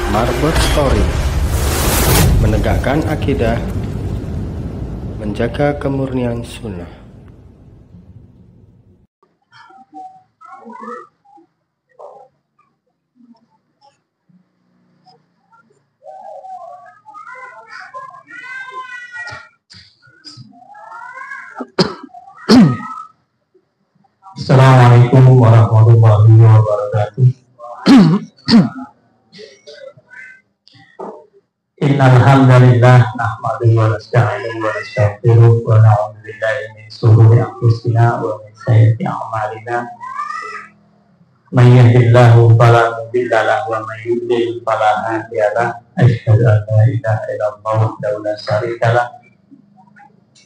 Marbot Story, menegakkan akidah, menjaga kemurnian sunnah. Assalamualaikum warahmatullahi wabarakatuh. Innal hamdalillah nahmaduhu wa nasta'inuhu wa nastaghfiruh wa na'udzu billahi min shururi anfusina wa min sayyiati a'malina. May yahdihillahu fala mudilla lahu wa may yudlil fala hadiya lahu. Asyhadu an la ilaha illallah wahdahu la syarika lahu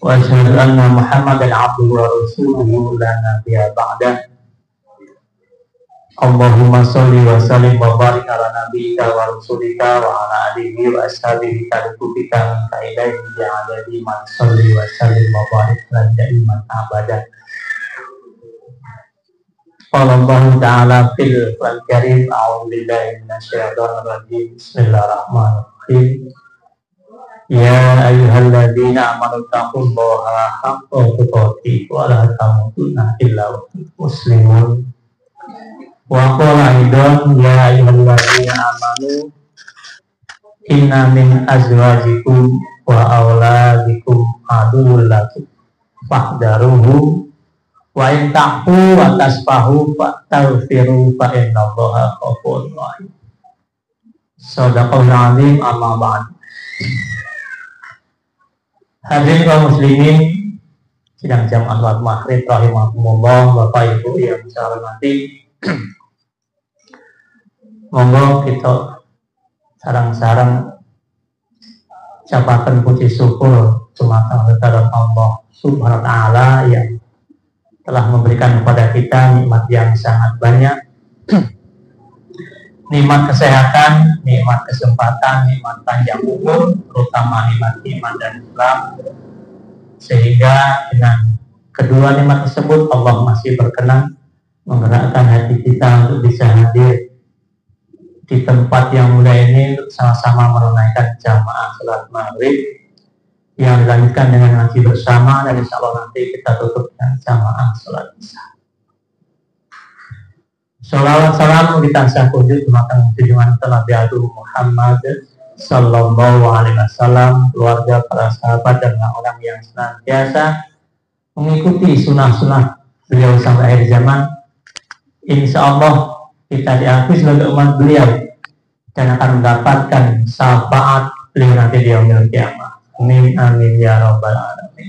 wa asyhadu anna Muhammadan abduhu wa rasuluhu la nabiyya ba'dah. Allahumma sholli wa sallim wa barik ala nabiyyika wa rasulika wa ala alihi wa ashabihi kadukubika ka ilaihi ja'adadi man sholli wa sallim wa barik ala iman abada. Qala Allah ta'ala fil Qur'an karim a'udzu billahi minasyaitonir rajim. Bismillahirrahmanirrahim. Ya ayyuhalladzina amanu taqullaha haqqa tuqatih wa la tamutunna illa wa antum muslimun. Wa qala aidan ya ayyuhalladzina amanu inna min azwajikum wa auladikum aduwwun lakum fahdharuhu wa in taqu wa tasfahu fastaghfiru fa innallaha ghafurur rahim. Shadaqallahul azim. Amma ba'd. Hadirin kaum muslimin sidang jamaah salat maghrib rahimakumullah, Bapak Ibu yang saya hormati. Monggo kita sarang-sarang ucapaken puji syukur dumateng kehadirat Allah Subhanahu wa taala yang telah memberikan kepada kita nikmat yang sangat banyak. Nikmat kesehatan, nikmat kesempatan, nikmat panjang umur, terutama nikmat iman dan Islam. Sehingga dengan kedua nikmat tersebut Allah masih berkenan menggerakkan hati kita untuk bisa hadir di tempat yang mulia ini untuk sama-sama menunaikan jamaah salat maghrib yang dilanjutkan dengan ngaji bersama, dan insya Allah nanti kita tutup dengan jamaah salat isya. Sholawat salam kita sahujud dumateng junjungan Nabi Agung Muhammad Sallallahu Alaihi Wasallam, keluarga, para sahabat, dan orang yang senantiasa mengikuti sunnah-sunnah beliau sampai akhir zaman. Insya Allah kita diakui sebagai umat beliau dan akan mendapatkan syafaat beliau nanti di yaumil qiyamah. Amin amin ya rabbal alamin.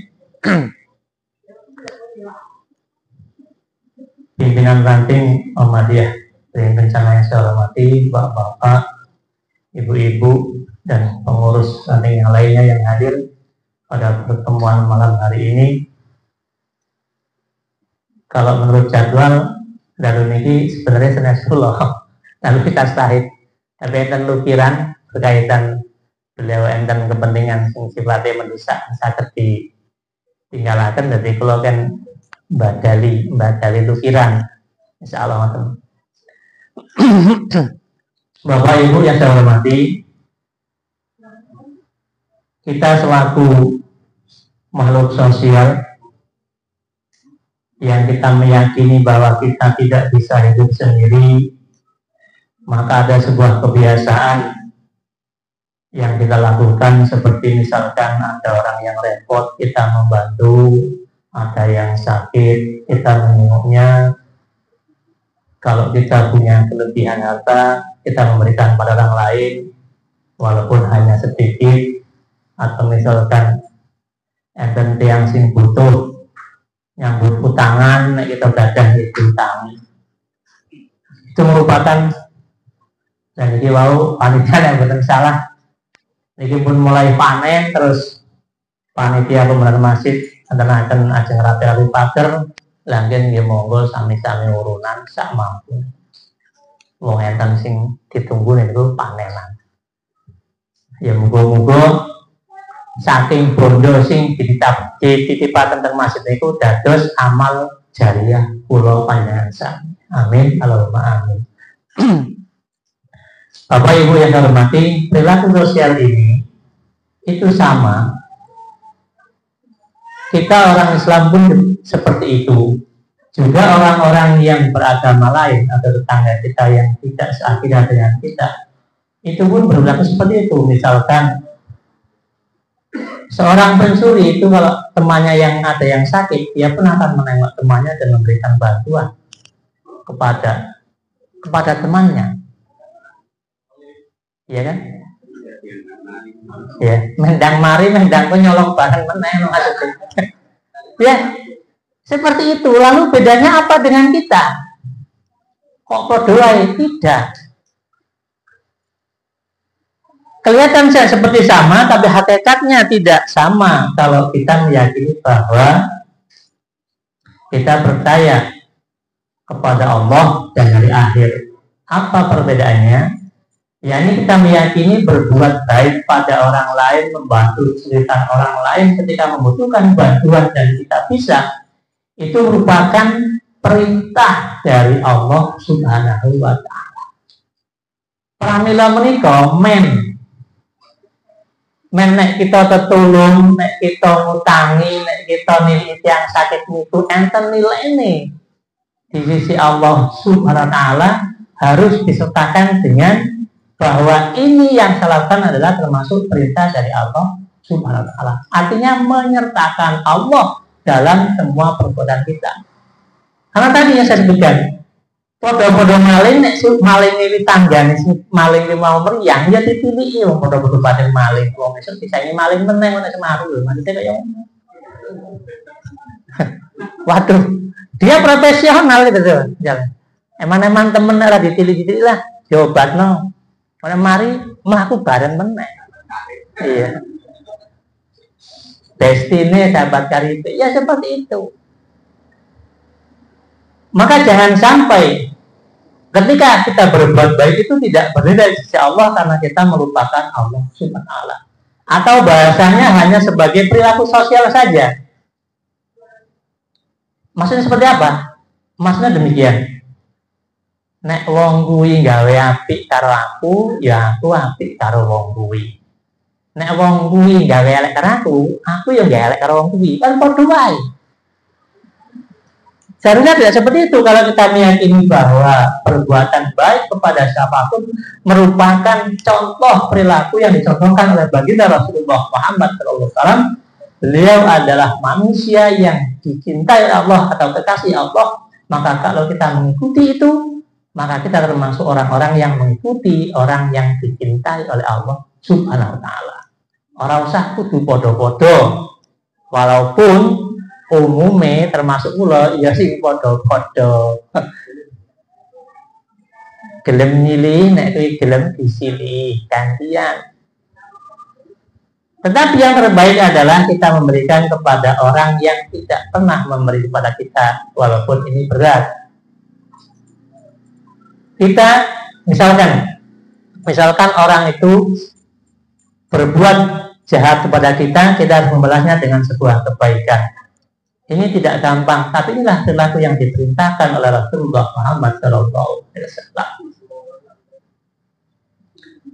Pimpinan ranting Muhammadiyah yang rencana yang saya hormati, bapak-bapak, ibu-ibu, dan pengurus ranting yang lainnya yang hadir pada pertemuan malam hari ini. Kalau menurut jadwal lalu ini sebenarnya Senesullah lalu kita stahid, tapi enten lukiran berkaitan beliau enten kepentingan yang sifatnya mendesak sakit ditinggalkan. Jadi kalau kan badali lukiran insya Allah. Bapak Ibu yang saya hormati, kita selaku makhluk sosial yang kita meyakini bahwa kita tidak bisa hidup sendiri, maka ada sebuah kebiasaan yang kita lakukan, seperti misalkan ada orang yang repot, kita membantu, ada yang sakit, kita menjenguknya. Kalau kita punya kelebihan harta, kita memberikan pada orang lain, walaupun hanya sedikit. Atau misalkan enten tiang sing butuh nyambut utangan, kita dadah diutangi. Itu merupakan, dan ini wow panitia yang betul salah. Ini pun mulai panen, terus panitia pemenang masjid adalah akan ajeng rapi rapi pager, langgen dia monggo sami-sami urunan sak mampu. Wong enten sing ditunggu itu panenan. Ya muga-muga saking bondo sing dititipaken teng masjid niku dados amal jariah kula panjenengan sami. Amin Allahumma amin. Bapak Ibu yang saya hormati, perilaku sosial ini itu sama. Kita orang Islam pun seperti itu. Juga orang-orang yang beragama lain atau tetangga kita yang tidak seakidah dengan kita, itu pun berlaku seperti itu. Misalkan seorang pencuri itu kalau temannya yang ada yang sakit, dia pun akan menengok temannya dan memberikan bantuan kepada temannya. Iya kan? Ya, mendang mari, mendang pun nyolong barang meneng. Ya, seperti itu. Lalu bedanya apa dengan kita? Kok berdoa? Tidak. Kelihatan saya seperti sama, tapi hakikatnya tidak sama. Kalau kita meyakini bahwa kita percaya kepada Allah dan hari akhir. Apa perbedaannya? Ya, ini kita meyakini berbuat baik pada orang lain, membantu kesulitan orang lain ketika membutuhkan bantuan dan kita bisa. Itu merupakan perintah dari Allah Subhanahu wa Ta'ala. Pramila menika nek kita tetulung, nek kita ngutangi, nek kita nilai yang sakit niku enten nilainya di sisi Allah Subhanahu wa Ta'ala harus disertakan dengan bahwa ini yang saya lakukan adalah termasuk perintah dari Allah Subhanahu wa Ta'ala. Artinya menyertakan Allah dalam semua perbuatan kita. Karena tadi yang saya sebutkan, podo-podo maling, nek maling ini tanggane, maling ini mau meriang, ya dipilih ya podo-podo pada maling. Wong esuk disayani maling meneng nek semaru lho, maksudnya kayak waduh, dia profesional gitu jalan. Eman-eman temen ora ditilik-tilik lah, diobatno. Ora mari mlaku bareng meneh. Iya. Destiny sahabat karib, ya seperti itu. Maka jangan sampai ketika kita berbuat baik itu tidak berbeda di sisi Allah karena kita melupakan Allah Subhanahu wa Ta'ala. Atau bahasanya hanya sebagai perilaku sosial saja. Maksudnya seperti apa? Maksudnya demikian. Nek wong kuwi gawe apik karo aku, ya aku apik karo wong kuwi. Nek wong kuwi gawe elek karo aku ya gawe elek karo wong kuwi. Kan padha wae. Seharusnya tidak seperti itu kalau kita meyakini bahwa perbuatan baik kepada siapapun merupakan contoh perilaku yang dicontohkan oleh baginda Rasulullah Muhammad SAW. Beliau adalah manusia yang dicintai Allah atau kekasih Allah. Maka kalau kita mengikuti itu, maka kita termasuk orang-orang yang mengikuti orang yang dicintai oleh Allah Subhanahu wa Ta'ala. Orang usah kudu podo-podo. Walaupun umumnya termasuk kula ya sing podo-podo. Gelem nyilih nek kuwi gelem disilih gantian. Tetapi yang terbaik adalah kita memberikan kepada orang yang tidak pernah memberi kepada kita walaupun ini berat. Kita misalkan orang itu berbuat jahat kepada kita harus membalasnya dengan sebuah kebaikan. Ini tidak gampang, tapi inilah perilaku yang diperintahkan oleh Rasulullah Muhammad SAW.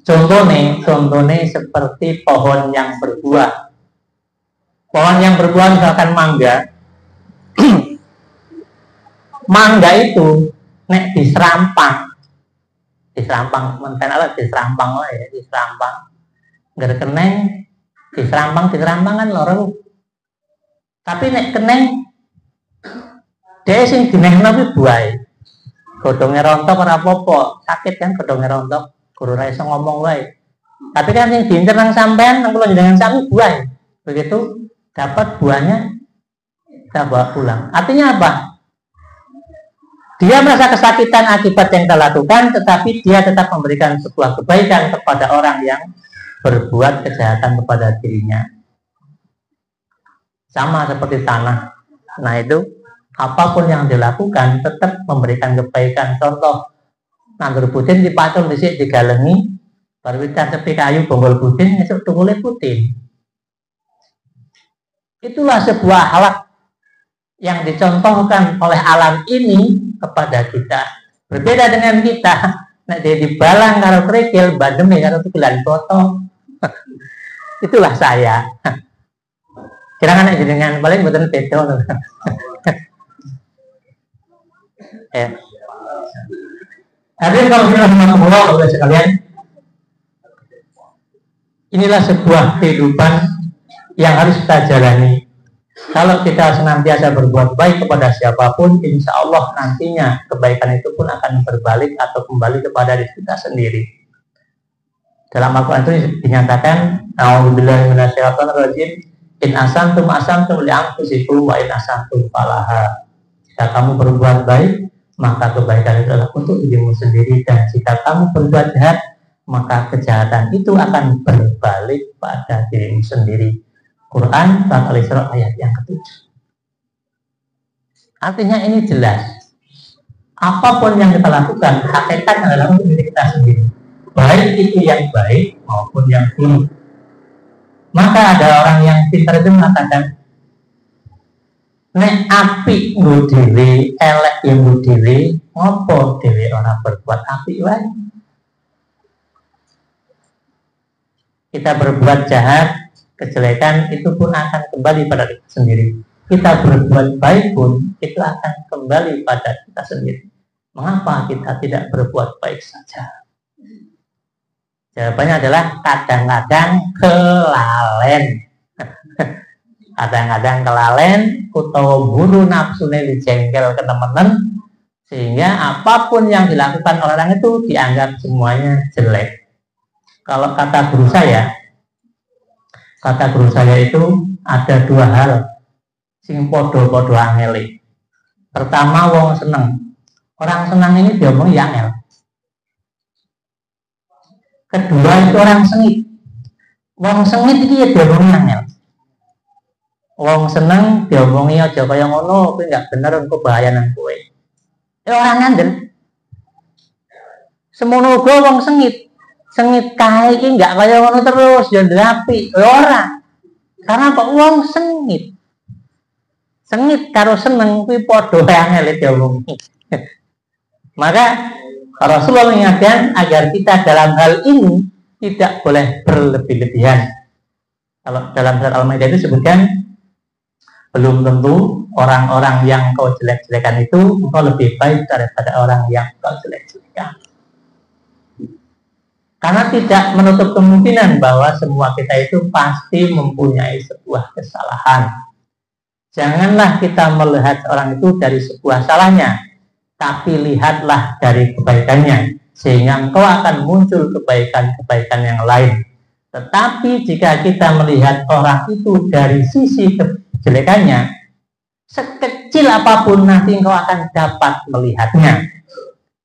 Contohnya seperti pohon yang berbuah. Pohon yang berbuah misalkan mangga. Mangga itu nek diserampang menten ala diserampang wae, diserampang. Ngger keneng diserampang kan loro. Tapi nek keneng dhewe sing dinehno kuwi buahe. Godhonge rontok ora apa-apa, sakit kan godhonge rontok, guru ora iso ngomong wae. Tapi kan sing diincer nang sampean nang kula jenengan sami buahe. Begitu dapat buahnya kita bawa pulang. Artinya apa? Dia merasa kesakitan akibat yang kita lakukan, tetapi dia tetap memberikan sebuah kebaikan kepada orang yang berbuat kejahatan kepada dirinya. Sama seperti tanah. Nah itu, apapun yang dilakukan tetap memberikan kebaikan. Contoh, nandur putin dipacul disik digalengi, baru kita sepi kayu bonggol putin, esok tunggulnya putin. Itulah sebuah alat yang dicontohkan oleh alam ini kepada kita. Berbeda dengan kita. nek jadi balang karo kerikil, bademe karo tukilan foto. Itulah saya. Kira-kira nek jenengan paling mboten beda. Ya. Hadirin kalau rahimahumullah Bapak sekalian, inilah sebuah kehidupan yang harus kita jalani. Kalau kita senantiasa berbuat baik kepada siapapun, insya Allah nantinya kebaikan itu pun akan berbalik atau kembali kepada diri kita sendiri. Dalam Al-Quran itu dinyatakan, A'udzubillahi minasyaitonirrajim, in asantum li anfusikum wa in asantum falaha. Jika kamu berbuat baik, maka kebaikan itu adalah untuk dirimu sendiri, dan jika kamu berbuat jahat, maka kejahatan itu akan berbalik pada dirimu sendiri. Quran surat Al-Isra ayat yang ke-7. Artinya ini jelas. Apapun yang kita lakukan, hakikat adalah untuk diri kita sendiri. Baik itu yang baik maupun yang buruk. Maka ada orang yang pintar itu mengatakan, nek api nggo dhewe, elek yang nggo dhewe, ngopo dhewe ora berbuat apik wae. Kita berbuat jahat, kejelekan itu pun akan kembali pada kita sendiri. Kita berbuat baik pun itu akan kembali pada kita sendiri. Mengapa kita tidak berbuat baik saja? Jawabannya adalah kadang-kadang kelalen. Kadang-kadang kelalen utawa buru nafsune dijengkel ke teman-teman, sehingga apapun yang dilakukan orang itu dianggap semuanya jelek. Kalau kata guru saya itu ada dua hal sing podo-podo angeli. Pertama, wong seneng. Orang senang ini diomongi angel. Kedua itu orang sengit. Wong sengit iki ya diomongi angel. Wong seneng diomongi aja kaya ngono, kuwi enggak bener, engko bahaya nang kowe. Orang ngandel. Semono uga wong sengit. Sengit kae iki enggak kaya ngono terus ya ndelapi. Ora. Karena kok wong sengit. Sengit karo seneng kuwi padha angel diomongi. Maka Rasulullah mengingatkan agar kita dalam hal ini tidak boleh berlebih-lebihan. Kalau dalam surat Al-Maidah itu sebutkan, belum tentu orang-orang yang kau jelek-jelekan itu engkau lebih baik daripada orang yang kau jelek-jelekan. Karena tidak menutup kemungkinan bahwa semua kita itu pasti mempunyai sebuah kesalahan. Janganlah kita melihat orang itu dari sebuah salahnya, tapi lihatlah dari kebaikannya, sehingga engkau akan muncul kebaikan-kebaikan yang lain. Tetapi jika kita melihat orang itu dari sisi kejelekannya, sekecil apapun nanti engkau akan dapat melihatnya.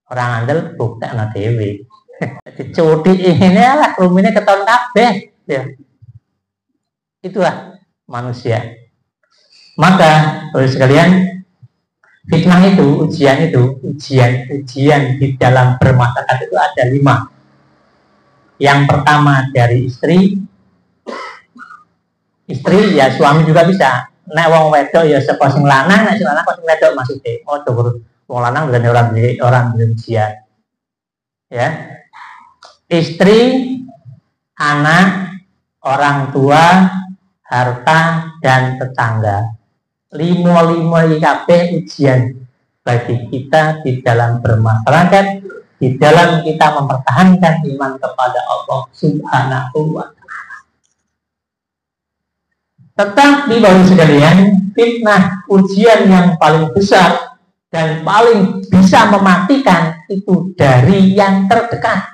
Orang andel bukti anak dewi. Cudi ini lah rumine keton kabeh, ya. Itulah manusia. Maka terus sekalian, fitnah itu, ujian di dalam bermasyarakat itu ada 5. Yang pertama dari istri ya suami juga bisa. Nek wong wedok ya saka sing lanang, nek sing lanang kok sing wedok maksude. Oh, wong lanang berarti orang ujian. Ya. Istri, anak, orang tua, harta, dan tetangga. 5 kabeh ujian bagi kita di dalam bermasyarakat, di dalam kita mempertahankan iman kepada Allah Subhanahu wa Ta'ala. Tetapi baru sekalian, fitnah ujian yang paling besar dan paling bisa mematikan itu dari yang terdekat.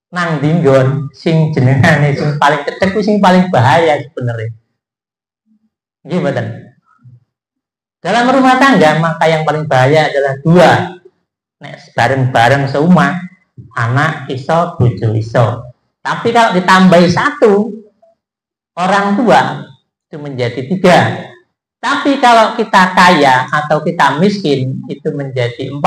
Nang dinggon sing jenengane sing paling cedek sing paling bahaya sebenarnya. Nggih mboten. Dalam rumah tangga maka yang paling bahaya adalah 2. Nek bareng-bareng seumah, anak iso, bojo iso. Tapi kalau ditambahi 1, orang tua itu menjadi 3. Tapi kalau kita kaya atau kita miskin itu menjadi 4.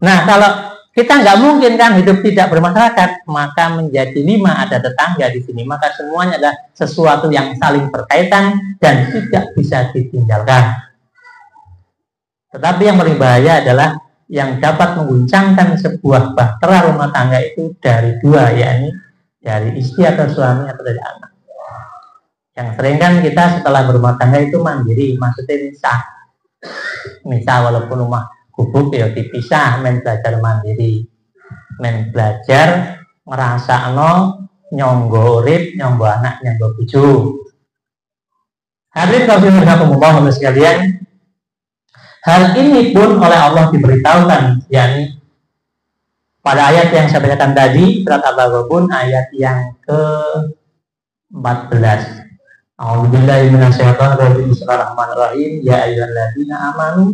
Nah, kalau kita nggak mungkin kan hidup tidak bermasyarakat, maka menjadi 5 ada tetangga di sini. Maka semuanya adalah sesuatu yang saling berkaitan dan tidak bisa ditinggalkan. Tetapi yang paling bahaya adalah yang dapat mengguncangkan sebuah bahtera rumah tangga itu dari dua, yakni dari istri atau suami atau dari anak. Yang sering kan kita setelah berumah tangga itu mandiri, maksudnya misah walaupun rumah gubuk ya dipisah, men belajar mandiri, men belajar ngerasakno nyonggo urip, nyonggo anak, nyonggo bojo. Hadirin rahimakumullah sekalian, hal ini pun oleh Allah diberitahukan, yakni pada ayat yang saya bacakan tadi, surat Al-Ghabun ayat yang ke-14. A'udzubillahi minasyaitonir rajim. Bismillahirrahmanirrahim. Ya ayyuhalladzina amanu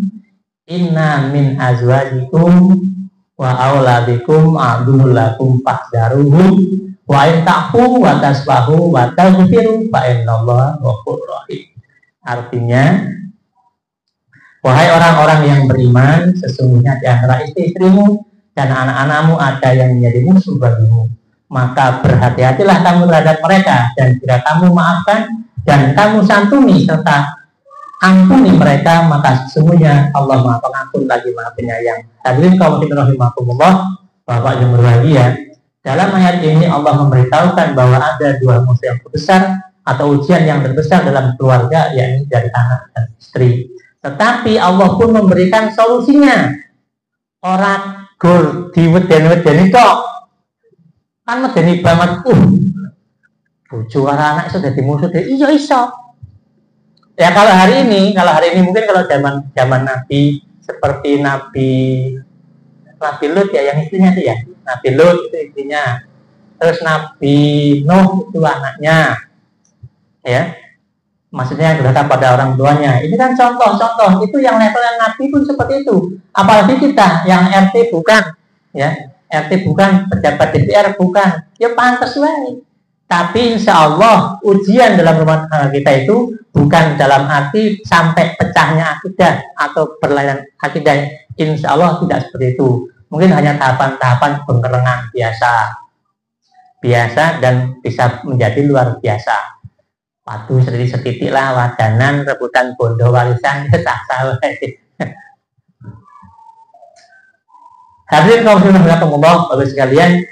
inna min azwajikum wa auladikum aduwwun lakum fahdharuhum wa in ta'fu wa tasfahu wa taghfiru fa innallaha ghafurur rahim. Artinya, wahai orang-orang yang beriman, sesungguhnya di antara istri-istrimu dan anak-anakmu ada yang menjadi musuh bagimu. Maka berhati-hatilah kamu terhadap mereka, dan jika kamu maafkan dan kamu santuni serta ampuni mereka, maka sesungguhnya Allah Maha Pengampun lagi Maha Penyayang. Hadirin kaum rahimakumullah, Bapak yang berbahagia, dalam ayat ini Allah memberitahukan bahwa ada dua musuh yang terbesar atau ujian yang terbesar dalam keluarga, yakni dari anak dan istri. Tetapi Allah pun memberikan solusinya. Orang gol diweden-wedeni kok kan medeni banget. Bojo karo anak iso dadi musuh deh. Iya iso. Ya kalau hari ini mungkin kalau zaman Nabi seperti Nabi Lut ya, yang istrinya itu ya. Nabi Lut itu istrinya. Terus Nabi Nuh itu anaknya. Ya. Maksudnya yang berdasarkan pada orang tuanya. Ini kan contoh-contoh, itu yang level yang Nabi pun seperti itu. Apalagi kita yang RT bukan, ya, RT bukan, pejabat DPR bukan, ya pantas wae. Tapi insya Allah ujian dalam rumah tangga kita itu bukan dalam arti sampai pecahnya akidah atau berlainan akidah. Insya Allah tidak seperti itu. Mungkin hanya tahapan-tahapan pengkerengan biasa dan bisa menjadi luar biasa. Patuh setitik lah, wadanan, rebutan bondo warisan, sah-sah. Hadirin kaum muslimin rahimakumullah, Bapak sekalian,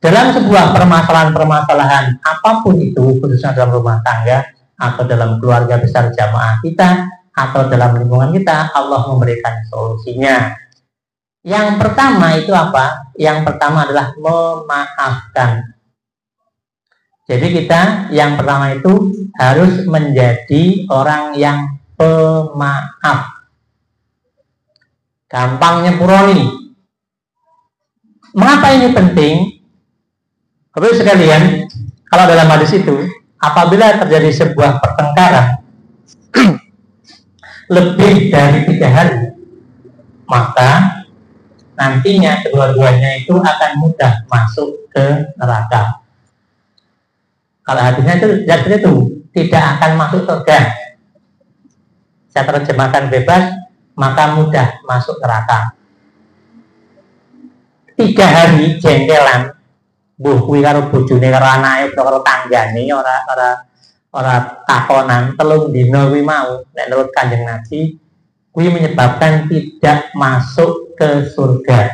dalam sebuah permasalahan apapun itu, khususnya dalam rumah tangga atau dalam keluarga besar jamaah kita atau dalam lingkungan kita, Allah memberikan solusinya. Yang pertama itu apa? Yang pertama adalah memaafkan. Jadi kita yang pertama itu harus menjadi orang yang pemaaf. Gampang nyepuroni. Mengapa ini penting? Bapak sekalian, kalau dalam hadis itu, apabila terjadi sebuah pertengkaran lebih dari 3 hari, maka nantinya kedua-duanya itu akan mudah masuk ke neraka. Kalau hadisnya itu seperti itu, tidak akan masuk surga. Saya terjemahkan bebas, maka mudah masuk neraka. 3 hari jengkelan, buh kuwi karo bojone karo anake karo tanggane ora takonan, 3 dina kuwi mau nek menurut Kanjeng Nabi kuwi menyebabkan tidak masuk ke surga.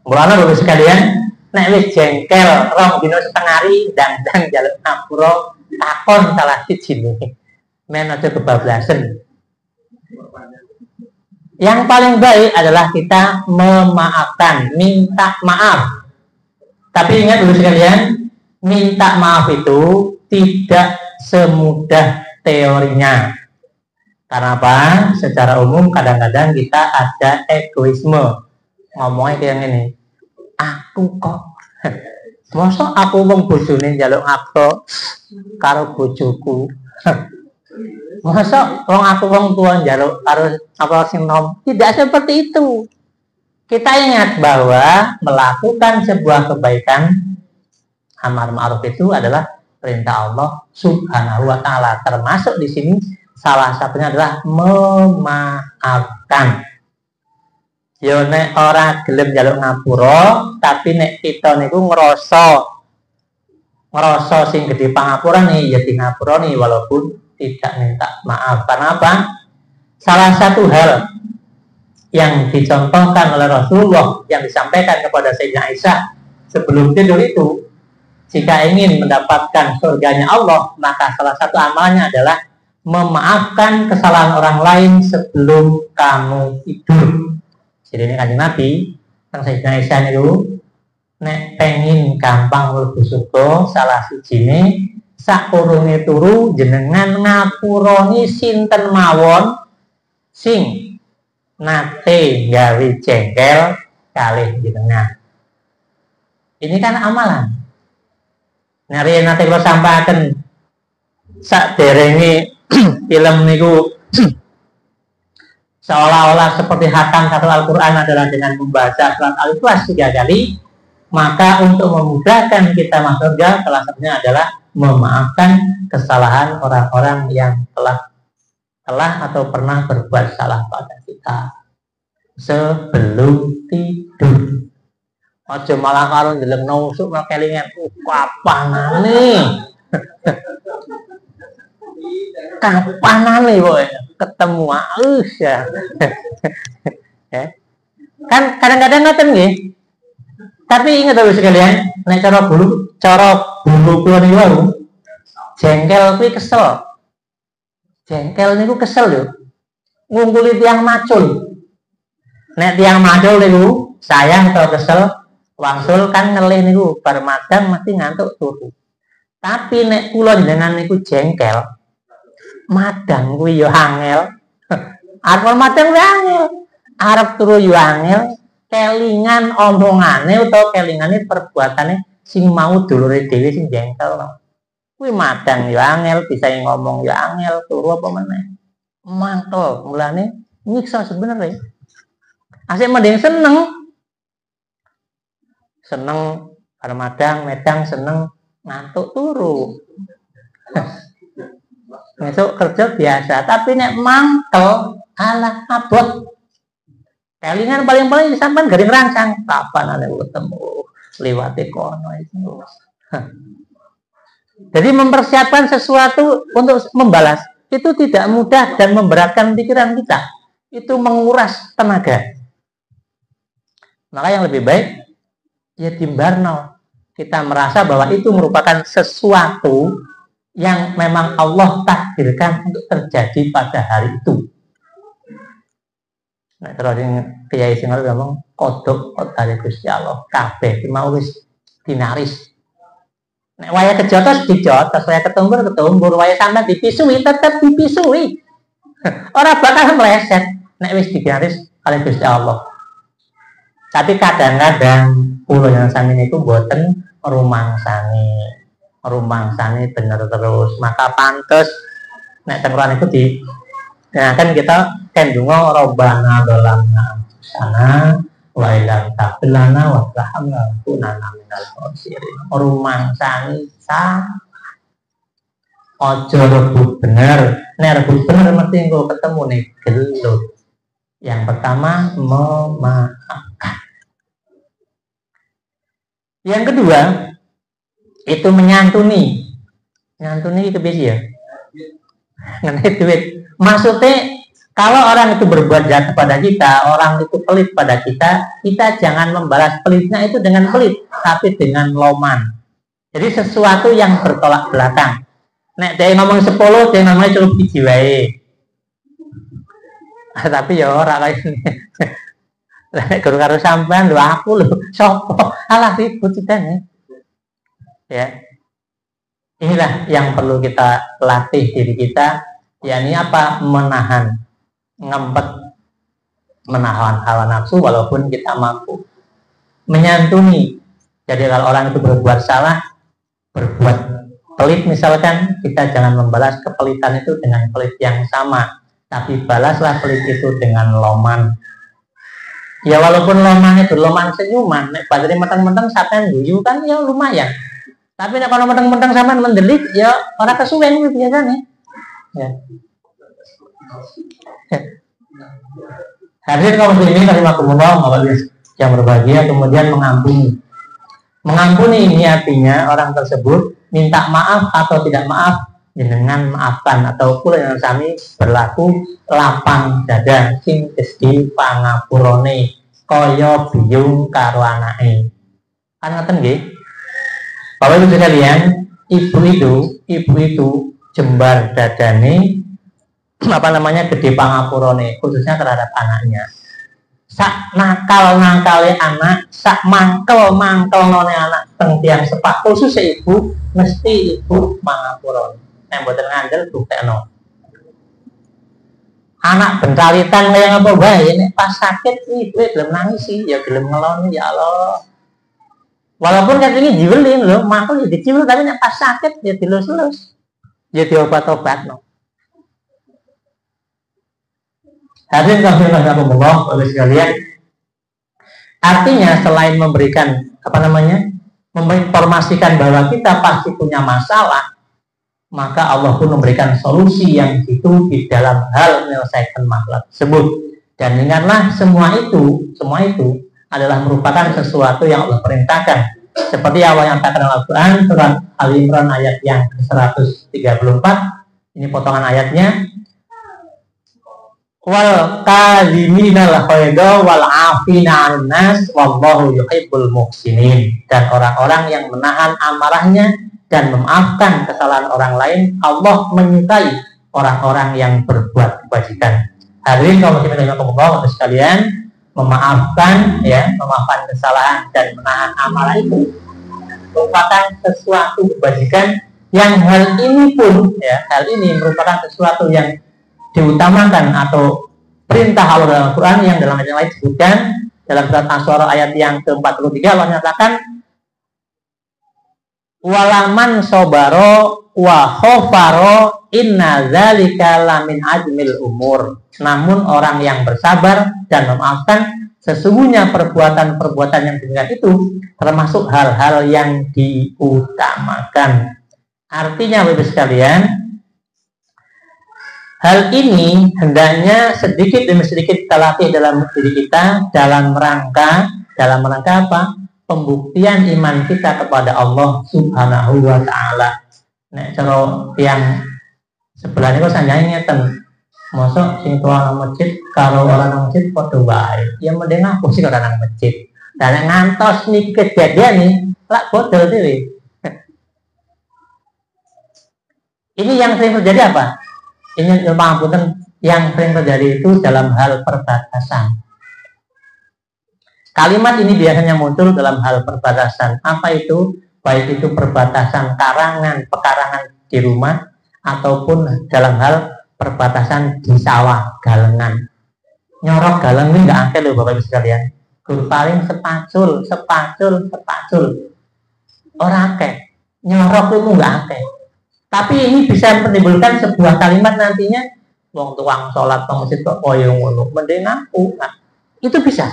Mulane Bapak sekalian, nek wis jengkel 2 dina setengah hari ndang-ndang njaluk ngapura takon salah sijine. Men aja kebablasan. Yang paling baik adalah kita memaafkan, minta maaf. Tapi ingat dulu sekalian, minta maaf itu tidak semudah teorinya. Karena apa? Secara umum kadang-kadang kita ada egoisme. Ngomongnya kayak gini, aku kok masa aku wong bojone njaluk ngapura karo bojoku. Masa aku wong tua njaluk karo apa sing nom. Tidak seperti itu. Kita ingat bahwa melakukan sebuah kebaikan, amar ma'ruf itu adalah perintah Allah Subhanahu wa taala. Termasuk di sini salah satunya adalah memaafkan. Yo nek ora gelem njaluk ngapura, tapi nek kita niku ngerasa sing gedhe pangapurane ya di ngapurane walaupun tidak minta maaf. Karena apa? Salah satu hal yang dicontohkan oleh Rasulullah yang disampaikan kepada Sayyidina Aisyah sebelum tidur itu, jika ingin mendapatkan surganya Allah, maka salah satu amalnya adalah memaafkan kesalahan orang lain sebelum kamu tidur. Jadi ini Kanjeng Nabi yang Sayyidina Aisyah itu nek pengen gampang mlebu surga, salah sijine sakurunge turu jenengan ngapuroni sinten mawon sing nate gawe jengkel kalih jenengan. Ini kan amalan. Nari nate kula sampaikan saderenge film niku seolah-olah seperti hatam satu Al-Quran adalah dengan membaca surat Al-Ikhlas 3 kali, maka untuk memudahkan kita masuk surga, salah satunya adalah memaafkan kesalahan orang-orang yang telah atau pernah berbuat salah pada kita sebelum tidur. Aja malah karo ndeleng nusuk kelingan kapanane. Kapanane kowe ketemu ya. Kan kadang-kadang ngoten nggih. Tapi ingat Bapak sekalian, nek cara bulu kula niku jengkel kuwi kesel. Jengkel niku kesel lho. Ngungkuli tiang macul. Nek tiang macul niku sayang atau kesel, wangsul kan ngelih niku bar madang mesti ngantuk turu. Tapi nek kula jenengan niku jengkel, madang kuwi yo angel. Arep madang kuwi angel. Arep turu yo angel, kelingan omongane utawa kelingane perbuatane sing mau dulure dhewe sing jengkel. Kuwi madang yo angel, bisa ngomong yo angel, turu apa meneh. Mantel, mulane nyiksa sebenarnya. Asik mending seneng armadang, medang seneng ngantuk turu. Besok kerja biasa, tapi nek mantel alah abot. Kelingan paling-paling sampean garing rancang, kapan ana ketemu liwate kono itu. Jadi mempersiapkan sesuatu untuk membalas itu tidak mudah dan memberatkan pikiran kita. Itu menguras tenaga. Maka yang lebih baik ya timbarno. Kita merasa bahwa itu merupakan sesuatu yang memang Allah takdirkan untuk terjadi pada hari itu. Nah, terus Kiai sing ngomong kodok dari Gusti Allah kabeh mau wis dinaris. Nek waya kejotos dijotos, waya ketumbur, waya sampean dipisui tetap dipisui. Ora bakal meleset nek wis digaris oleh Gusti Allah. Tapi kadang-kadang kula yang sami niku mboten rumangsani bener terus. Maka pantes nek tengkoran itu kan kita kendungo robana dolamna sana wa ilam taqlana wa tahamna kunana minal khosirin. Rumangsani sa ojo rebut bener. Nek rebut bener mesti engko ketemu nih gelut. Yang pertama memaafkan. Yang kedua itu menyantuni. Nyantuni itu biasa ya. Ngenai duit. Maksudnya kalau orang itu berbuat jahat kepada kita, orang itu pelit pada kita, kita jangan membalas pelitnya itu dengan pelit, tapi dengan loman. Jadi sesuatu yang bertolak belakang. Nek dia ngomong 10, dia ngomongnya cukup biji wae. Tapi ya ora kayak ini. Nek guru karo sampean lho aku lho, sopo? Alah ribut nih. Ya. Inilah yang perlu kita latih diri kita, yakni apa? Menahan hawa nafsu walaupun kita mampu. Menyantuni. Jadi kalau orang itu berbuat salah, berbuat pelit misalkan, kita jangan membalas kepelitan itu dengan pelit yang sama, tapi balaslah pelit itu dengan loman. Ya walaupun loman itu loman senyuman, nek badhe menteng-menteng sampean guyu kan ya lumayan. Tapi nek kalau menteng-menteng sampean mendelik ya ora kesuwen kuwi biasane. Ya. Hadirin kaum muslimin rahimakumullah, yang berbahagia, kemudian mengampuni. Mengampuni ini artinya orang tersebut minta maaf atau tidak maaf jenengan maafkan atau kula yang sami berlaku lapang dada sing Gusti pangapurane kaya biyung karo anake. Kan ngoten nggih. Bapak Ibu sekalian, ibu itu jembar dadane gede pangapurane khususnya terhadap anaknya. Sak nakal-nakale anak, sak mangkel-mangkelone anak teng tiyang sepak khusus ibu mesti ibu pangapurane. Nek mboten ngandel buktekno. Anak bencalitan kaya apa wae nek pas sakit ibu gelem nangis sih, ya gelem ngeloni ya Allah. Walaupun katanya jiwelin loh, mangkel ya diciwil tapi nek pas sakit ya dilus-lus. Ya diobat-obatno. Hadirin kami rahimakumullah oleh sekalian. Artinya selain memberikan menginformasikan bahwa kita pasti punya masalah, maka Allah pun memberikan solusi yang itu di dalam hal menyelesaikan masalah tersebut. Dan ingatlah semua itu adalah merupakan sesuatu yang Allah perintahkan. Seperti Allah yang katakan dalam Al-Quran surat Al-Imran ayat yang ke-134. Ini potongan ayatnya. Wal kaziminal ghaidha wal afina 'anil nas wallahu yuhibbul muhsinin. Dan orang-orang yang menahan amarahnya dan memaafkan kesalahan orang lain, Allah menyukai orang-orang yang berbuat kebajikan. Hadirin kaum muslimin rahimakumullah sekalian, memaafkan kesalahan dan menahan amarah itu merupakan sesuatu kebajikan yang hal ini merupakan sesuatu yang diutamakan atau perintah Allah dalam Al-Quran yang dalam ayat yang lain disebutkan dalam surat Asy-Syu'ara ayat yang ke-43. Allah menyatakan walaman sobaro wa khofaro inna zalika lamin ajmil umur. Namun orang yang bersabar dan memaafkan, sesungguhnya perbuatan-perbuatan yang demikian itu termasuk hal-hal yang diutamakan. Artinya Bapak sekalian, hal ini hendaknya sedikit demi sedikit kita latih dalam diri kita dalam rangka apa? Pembuktian iman kita kepada Allah Subhanahu wa taala. Nek cara yang sebelah niku sanjane ngeten. Mosok sing tuwa nang masjid karo orang nang masjid padha wae. Ya mending aku sing ora nang masjid. Dan ngantos niki kejadian nih, lak bodol dhewe. Ini yang sering terjadi apa? Ini pangapunten yang sering terjadi itu dalam hal perbatasan. Kalimat ini biasanya muncul dalam hal perbatasan. Apa itu? Baik itu perbatasan pekarangan di rumah, ataupun dalam hal perbatasan di sawah, galengan. Nyorok galeng ini nggak angkel loh Bapak Ibu sekalian. Paling sepacul. Orang akeh. Nyorok itu nggak akeh. Tapi ini bisa menimbulkan sebuah kalimat nantinya, wong tuang sholat ke masjid kok koyo ngono, mending aku. Nah, itu bisa.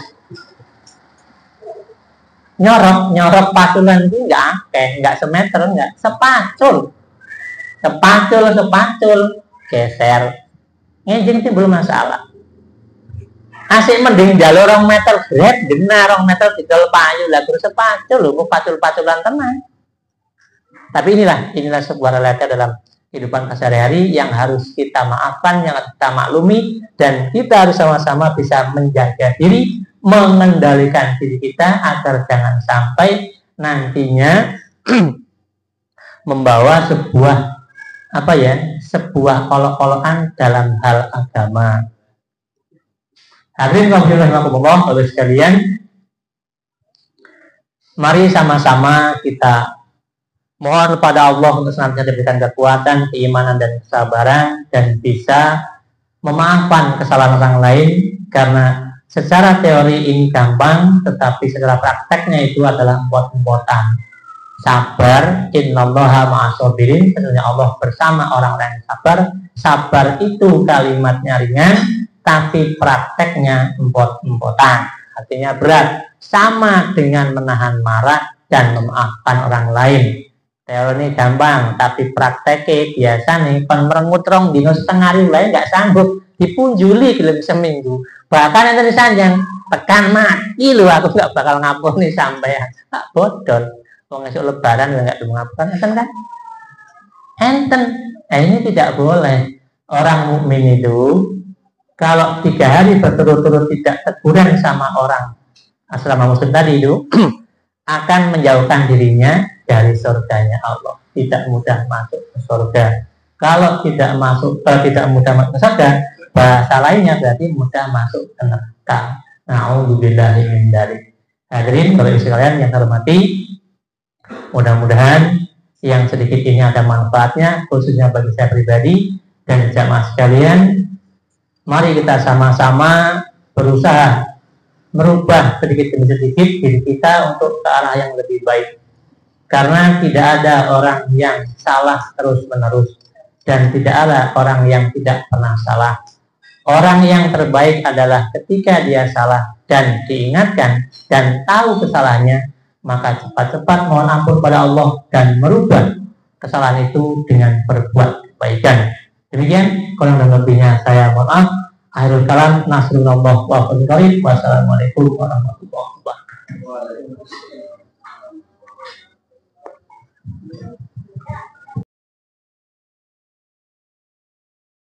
Nyorok paculan itu nggak akeh, nggak semeter, nggak sepacul, geser. Ngejeng itu belum masalah. Asik mending jalur 2 meter, berat, benar 2 meter didol payu lah terus sepacul lho, pacul-paculan tenang. Tapi inilah sebuah realita dalam kehidupan sehari-hari yang harus kita maafkan, yang harus kita maklumi, dan kita harus sama-sama bisa menjaga diri, mengendalikan diri kita agar jangan sampai nantinya membawa sebuah olok-olokan dalam hal agama. Hadirin rahimakumullah Bapak sekalian, mari sama-sama kita mohon kepada Allah untuk senantiasa diberikan kekuatan, keimanan, dan kesabaran, dan bisa memaafkan kesalahan orang lain. Karena secara teori ini gampang, tetapi secara prakteknya itu adalah empot-empotan. Sabar, innallaha ma'as-sabirin, sebenarnya Allah bersama orang-orang yang sabar. Sabar itu kalimatnya ringan, tapi prakteknya empot-empotan. Artinya berat, sama dengan menahan marah dan memaafkan orang lain. Teori gampang, tapi prakteknya biasa nih merengut rong dino setengah hari lain nggak sanggup dipunjuli dalam seminggu. Bahkan yang tadi sanjang tekan mati lu, aku nggak bakal ngampuni sampai tak bodol. Mau ngasih lebaran nggak mau ngapain? Enten kan? Ini tidak boleh. Orang mukmin itu kalau 3 hari berturut-turut tidak teguran sama orang asrama muslim tadi itu akan menjauhkan dirinya dari surganya Allah, tidak mudah masuk ke surga. Kalau tidak mudah masuk ke surga, bahasa lainnya berarti mudah masuk ke neraka. Na'udzubillahi min dzalik. Hadirin kalau sekalian yang hormati, mudah-mudahan yang sedikit ini ada manfaatnya, khususnya bagi saya pribadi dan jamaah sekalian. Mari kita sama-sama berusaha merubah sedikit demi sedikit diri kita untuk ke arah yang lebih baik. Karena tidak ada orang yang salah terus-menerus dan tidak ada orang yang tidak pernah salah. Orang yang terbaik adalah ketika dia salah dan diingatkan dan tahu kesalahannya, maka cepat-cepat mohon ampun pada Allah dan merubah kesalahan itu dengan berbuat kebaikan. Demikian, kurang dan lebihnya saya mohon maaf. Akhirul kalam, nasrullah wa fadhil. Wassalamualaikum warahmatullahi wabarakatuh.